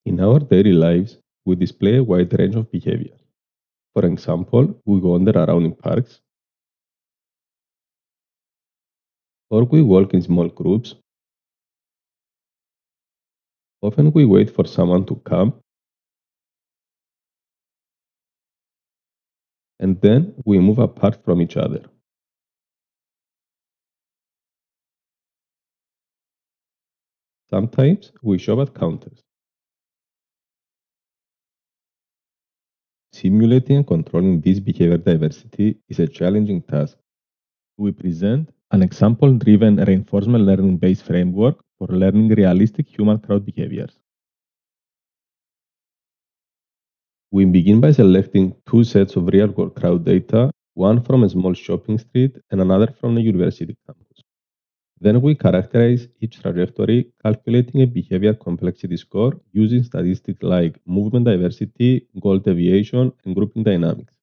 In our daily lives, we display a wide range of behaviors. For example, we wander around in parks, or we walk in small groups. Often we wait for someone to come, and then we move apart from each other. Sometimes we shop at counters. Simulating and controlling this behavior diversity is a challenging task. We present an example-driven reinforcement learning-based framework for learning realistic human crowd behaviors. We begin by selecting two sets of real-world crowd data, one from a small shopping street and another from a university campus. Then we characterize each trajectory, calculating a behavior complexity score using statistics like movement diversity, goal deviation, and grouping dynamics.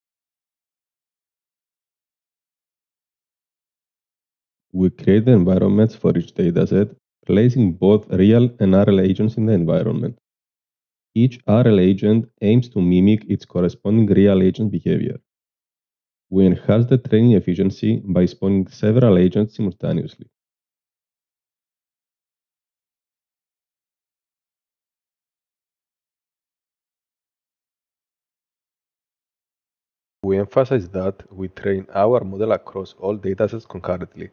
We create the environments for each dataset, placing both real and RL agents in the environment. Each RL agent aims to mimic its corresponding real agent behavior. We enhance the training efficiency by spawning several agents simultaneously. We emphasize that we train our model across all datasets concurrently.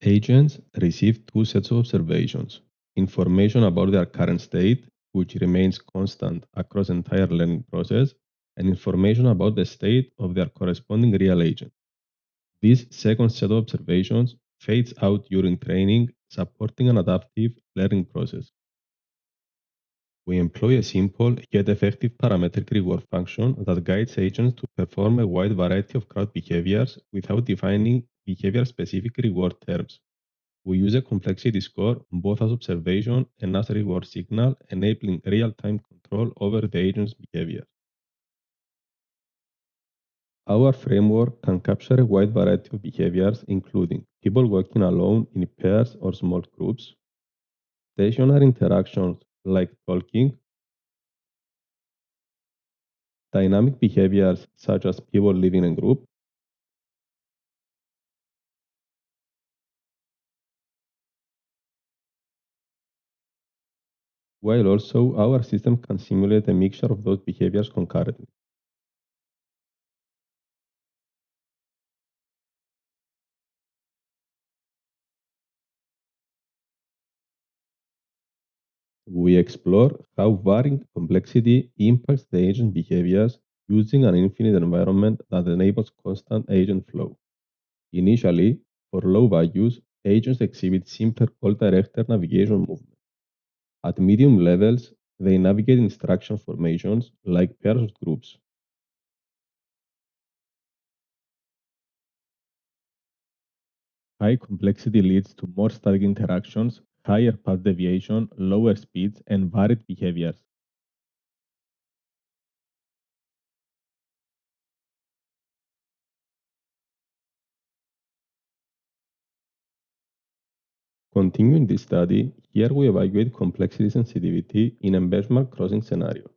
Agents receive two sets of observations: information about their current state, which remains constant across the entire learning process, and information about the state of their corresponding real agent. This second set of observations fades out during training, supporting an adaptive learning process. We employ a simple yet effective parametric reward function that guides agents to perform a wide variety of crowd behaviors without defining behavior-specific reward terms. We use a complexity score both as observation and as a reward signal, enabling real-time control over the agent's behavior. Our framework can capture a wide variety of behaviors, including people working alone, in pairs, or small groups, stationary interactions like talking, dynamic behaviors such as people living in groups, while also our system can simulate a mixture of those behaviors concurrently. We explore how varying complexity impacts the agent behaviors using an infinite environment that enables constant agent flow. Initially, for low values, agents exhibit simpler goal-directed navigation movement. At medium levels, they navigate instruction formations like pairs or groups. High complexity leads to more static interactions, higher path deviation, lower speeds, and varied behaviors. Continuing this study, here we evaluate complexity sensitivity in a benchmark crossing scenario.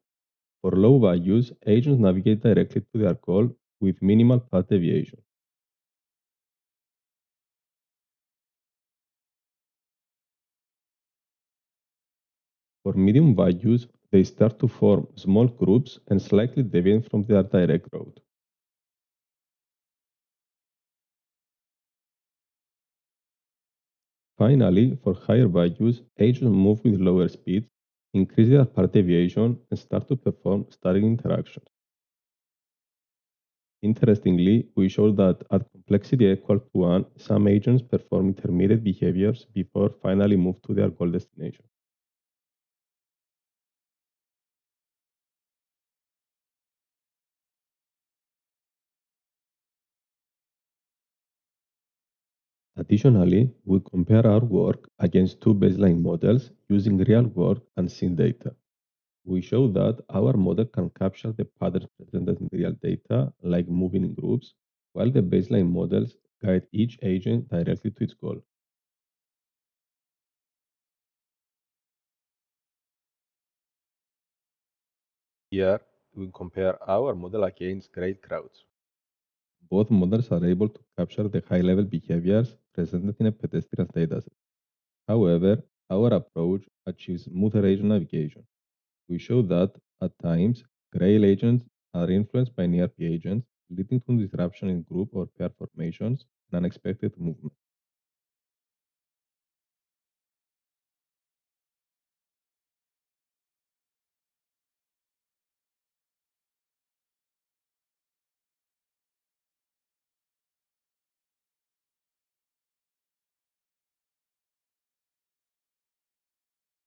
For low values, agents navigate directly to their goal with minimal path deviation. For medium values, they start to form small groups and slightly deviate from their direct route. Finally, for higher values, agents move with lower speeds, increase their path deviation, and start to perform static interactions. Interestingly, we show that at complexity equal to 1, some agents perform intermediate behaviors before finally move to their goal destination. Additionally, we compare our work against two baseline models using real-world and scene data. We show that our model can capture the patterns presented in real data, like moving in groups, while the baseline models guide each agent directly to its goal. Here, we compare our model against great crowds. Both models are able to capture the high-level behaviors presented in a pedestrian dataset. However, our approach achieves smoother agent navigation. We show that, at times, Grail agents are influenced by near-P agents, leading to disruption in group or pair formations and unexpected movement.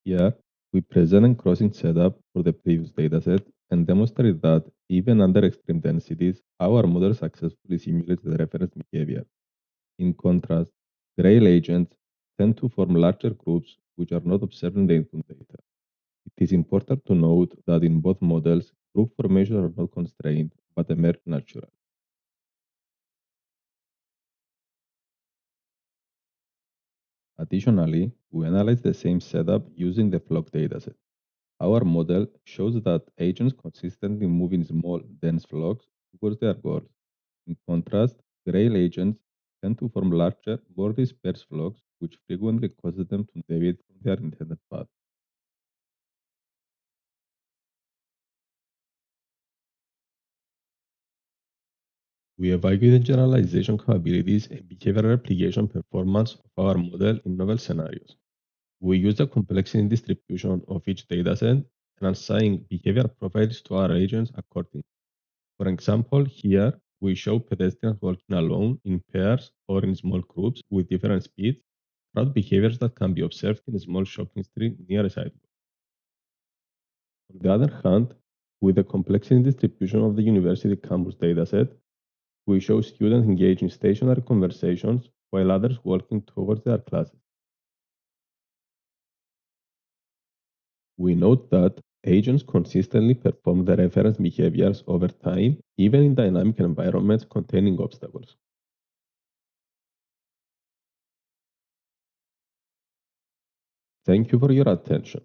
Here, we present a crossing setup for the previous dataset and demonstrate that, even under extreme densities, our model successfully simulates the reference behavior. In contrast, Grail agents tend to form larger groups which are not observed in the input data. It is important to note that in both models, group formations are not constrained but emerge naturally. Additionally, we analyze the same setup using the flock dataset. Our model shows that agents consistently move in small, dense flocks towards their goals. In contrast, Grail agents tend to form larger, more dispersed flocks, which frequently causes them to deviate from their intended path. We evaluate the generalization capabilities and behavioral replication performance of our model in novel scenarios. We use the complexity distribution of each dataset and assign behavior profiles to our agents accordingly. For example, here we show pedestrians walking alone, in pairs, or in small groups with different speeds, route behaviors that can be observed in a small shopping street near a sidewalk. On the other hand, with the complexity distribution of the university campus dataset, we show students engaged in stationary conversations while others walking towards their classes. We note that agents consistently perform the reference behaviors over time, even in dynamic environments containing obstacles. Thank you for your attention.